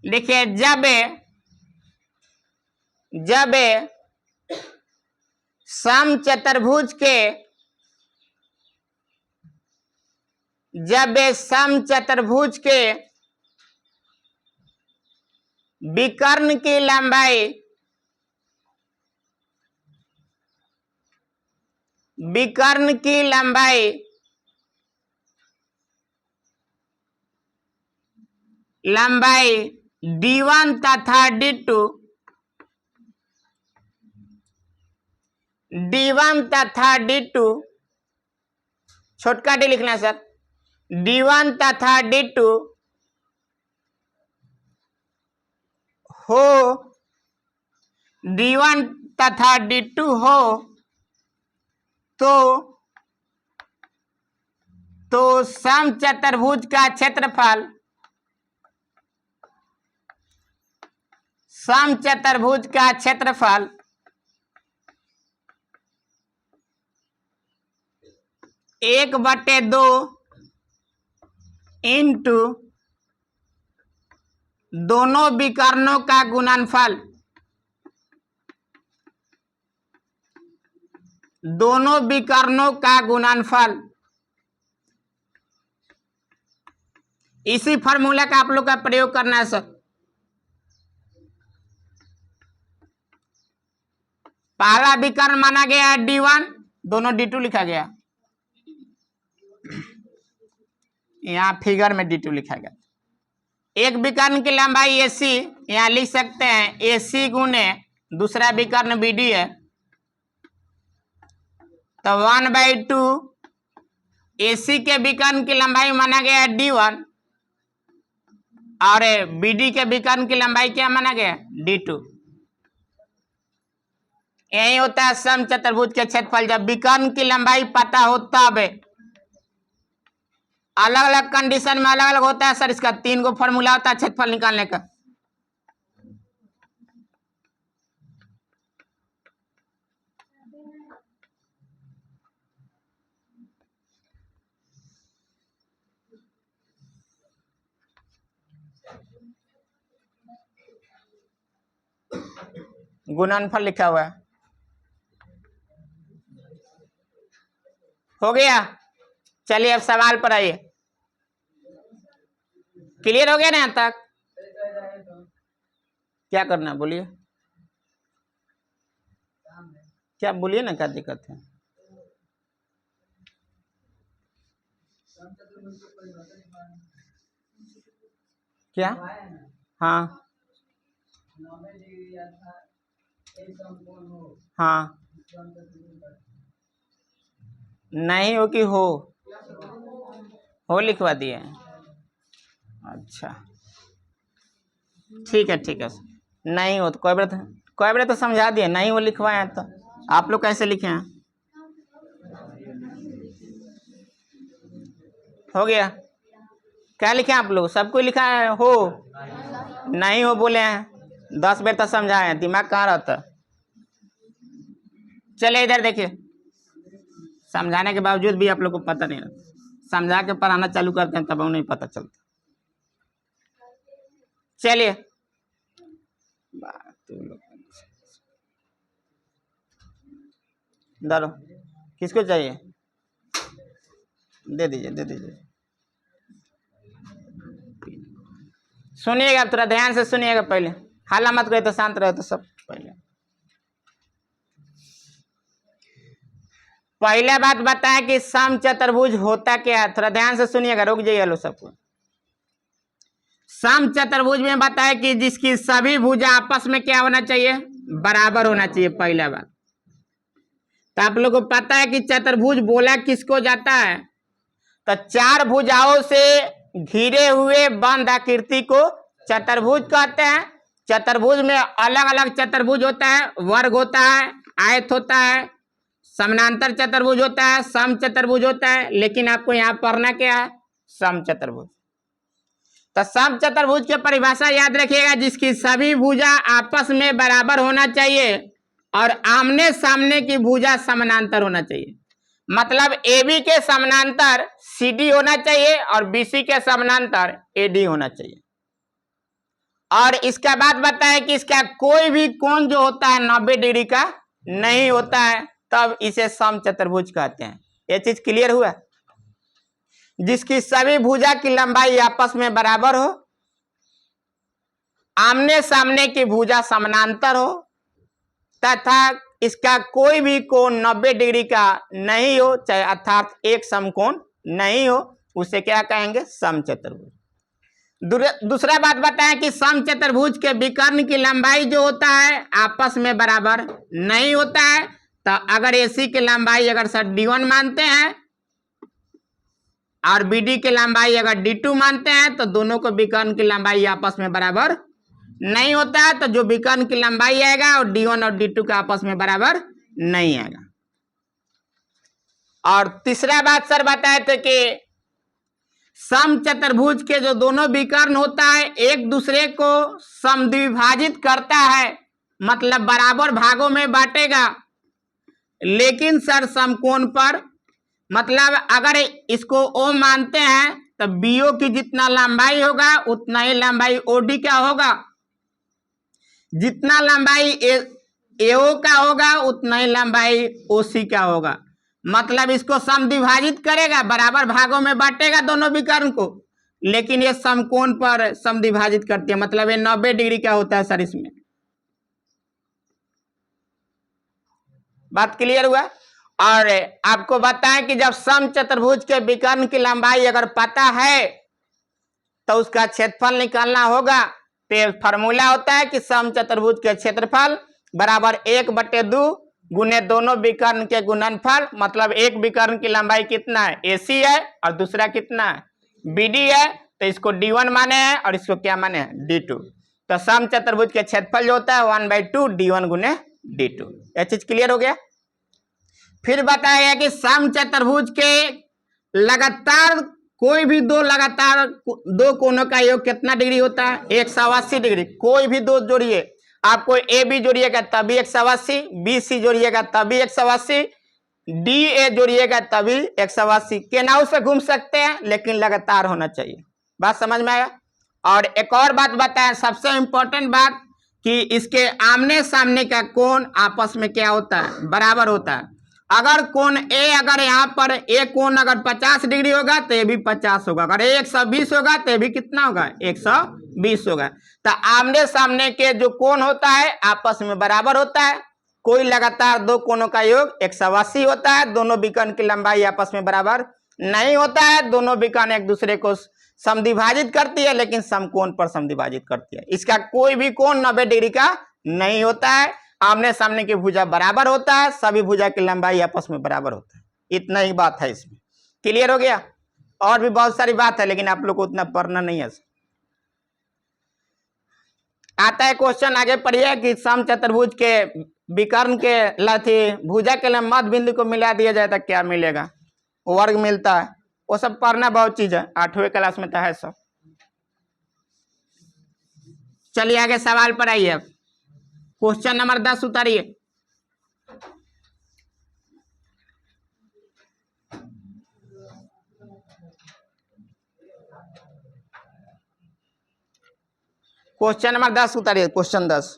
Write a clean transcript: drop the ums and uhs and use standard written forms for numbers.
देखिए जब समचतुर्भुज के विकर्ण की लंबाई D1 तथा D2 छोटका डी लिखना सर। D1 तथा D2 हो D1 तथा D2 हो तो समचतुर्भुज का क्षेत्रफल 1/2 इंटू दोनों विकर्णों का गुणनफल इसी फार्मूला का आप लोग का प्रयोग करना है सर। पहला विकर्ण माना गया है D1, दोनों D2 लिखा गया, यहाँ फिगर में D2 लिखा गया। एक विकर्ण की लंबाई AC यहाँ लिख सकते हैं AC गुने दूसरा विकर्ण BD है, तो 1/2 AC के विकर्ण की लंबाई माना गया है D1 और BD के विकर्ण की लंबाई क्या माना गया D2। यही होता है समचतुर्भुज के क्षेत्रफल। जब विकर्ण की लंबाई पता हो तब अलग अलग कंडीशन में अलग अलग होता है सर। इसका 3 गो फॉर्मूला होता है क्षेत्रफल निकालने का। गुणनफल लिखा हुआ है। हो गया। चलिए अब सवाल पर आइए। क्लियर हो गया ना यहाँ तक? क्या करना बोलिए, क्या बोलिए ना, क्या दिक्कत है? क्या? हाँ हाँ, नहीं हो कि हो लिखवा दिए। अच्छा ठीक है नहीं हो तो कोई बार तो समझा दिए, नहीं वो लिखवाए तो आप लोग कैसे लिखे हैं? हो गया। क्या लिखे आप लोग? सबको लिखा है हो, नहीं हो बोले हैं 10 बार तो समझाए, दिमाग कहाँ रहता? चले इधर देखिए, समझाने के बावजूद भी आप लोग को पता नहीं रहता। समझा के पढ़ाना चालू करते हैं तब नहीं पता चलता। चलिए डालो, किसको चाहिए? दे दीजिए। सुनिएगा, थोड़ा ध्यान से सुनिएगा। पहले हल्ला मत करे तो शांत रहे तो सब। पहले बात बताएं कि समचतुर्भुज होता क्या है। थोड़ा ध्यान से सुनिएगा, रुक जाइए लो सबको। समचतुर्भुज में बताया कि जिसकी सभी भुजा आपस में क्या होना चाहिए? बराबर होना चाहिए। पहला बात तो आप लोग को पता है कि चतुर्भुज बोला किसको जाता है? तो 4 भुजाओं से घिरे हुए बंद आकृति को चतुर्भुज कहते हैं। चतुर्भुज में अलग अलग चतुर्भुज होता है, वर्ग होता है, आयत होता है, समानांतर चतुर्भुज होता है, समचतुर्भुज होता है। लेकिन आपको यहाँ पढ़ना क्या है? समचतुर्भुज। तो समचतुर्भुज की परिभाषा याद रखिएगा, जिसकी सभी भुजा आपस में बराबर होना चाहिए और आमने सामने की भुजा समानांतर होना चाहिए। मतलब AB के समानांतर CD होना चाहिए और BC के समानांतर AD होना चाहिए। और इसका बाद बताए कि इसका कोई भी कोण जो होता है 90 डिग्री का नहीं होता है, तब इसे समचतुर्भुज कहते हैं। ये चीज क्लियर हुआ? जिसकी सभी भुजा की लंबाई आपस में बराबर हो, आमने सामने की भुजा समानांतर हो, तथा इसका कोई भी कोण 90 डिग्री का नहीं हो, चाहे अर्थात एक समकोण नहीं हो, उसे क्या कहेंगे? समचतुर्भुज। दूसरा बात बताएं कि समचतुर्भुज के विकर्ण की लंबाई जो होता है आपस में बराबर नहीं होता है। तो अगर AC की लंबाई अगर सर D1 मानते हैं और BD की लंबाई अगर D2 मानते हैं, तो दोनों को विकर्ण की लंबाई आपस में बराबर नहीं होता है। तो जो विकर्ण की लंबाई आएगा और D1 और D2 का आपस में बराबर नहीं आएगा। और तीसरा बात सर बताए थे कि समचतुर्भुज के जो दोनों विकर्ण होता है एक दूसरे को समद्विभाजित करता है, मतलब बराबर भागों में बांटेगा, लेकिन सर समकोण पर, मतलब अगर इसको O मानते हैं तो BO की जितना लंबाई होगा उतना ही लंबाई OD का होगा, जितना लंबाई AO का होगा उतना ही लंबाई OC का होगा। मतलब इसको समद्विभाजित करेगा, बराबर भागों में बांटेगा दोनों विकर्ण को, लेकिन ये समकोण पर समद्विभाजित करती है, मतलब ये 90 डिग्री का होता है सर। इसमें बात क्लियर हुआ? और आपको बताएं कि जब समचतुर्भुज के विकर्ण की लंबाई अगर पता है तो उसका क्षेत्रफल निकालना होगा। तो फॉर्मूला होता है कि समचतुर्भुज के क्षेत्रफल बराबर 1/2 गुने दोनों विकर्ण के गुणनफल। मतलब एक विकर्ण की लंबाई कितना है? AC है और दूसरा कितना है? BD है। तो इसको D1 माने हैं और इसको क्या माने हैं? D2। तो समचतुर्भुज के क्षेत्रफल जो होता है 1/2 D1 गुने D2। यह चीज क्लियर हो गया? फिर बताया गया कि समचतुर्भुज के लगातार कोई भी दो कोणों का योग कितना डिग्री होता है? 180 डिग्री। कोई भी दो जोड़िए, आपको AB जोड़िएगा तभी 180, BC जोड़िएगा तभी 180, DA जोड़िएगा तभी 180। केनाउ से घूम सकते हैं लेकिन लगातार होना चाहिए। बात समझ में आया? और एक और बात बताएं, सबसे इंपॉर्टेंट बात, कि इसके आमने सामने का कोण आपस में क्या होता है? बराबर होता है। अगर कोण A, अगर यहाँ पर A कोण अगर 50 डिग्री होगा तो ये भी 50 होगा। अगर 120 होगा तो ये भी कितना होगा? 120 होगा। तो आमने सामने के जो कोण होता है आपस में बराबर होता है। कोई लगातार दो कोणों का योग 180 होता है। दोनों विकर्ण की लंबाई आपस में बराबर नहीं होता है। दोनों विकर्ण एक दूसरे को समद्विभाजित करती है, लेकिन समकोण पर समद्विभाजित करती है। इसका कोई भी कोण 90 डिग्री का नहीं होता है। आमने सामने की भुजा बराबर होता है, सभी भुजा की लंबाई आपस में बराबर होता है। इतना ही बात है इसमें। क्लियर हो गया? और भी बहुत सारी बात है लेकिन आप लोग को उतना पढ़ना नहीं है। आता है क्वेश्चन, आगे पढ़िए कि समचतुर्भुज के विकर्ण के लथी भुजा के मध्य बिंदु को मिला दिया जाए तो क्या मिलेगा? वर्ग मिलता है। वो सब पढ़ना बहुत चीज है, 8वीं क्लास में तो है सब। चलिए आगे सवाल पर आइए। क्वेश्चन नंबर 10 उतारिए। क्वेश्चन नंबर 10 उतारिए। क्वेश्चन 10।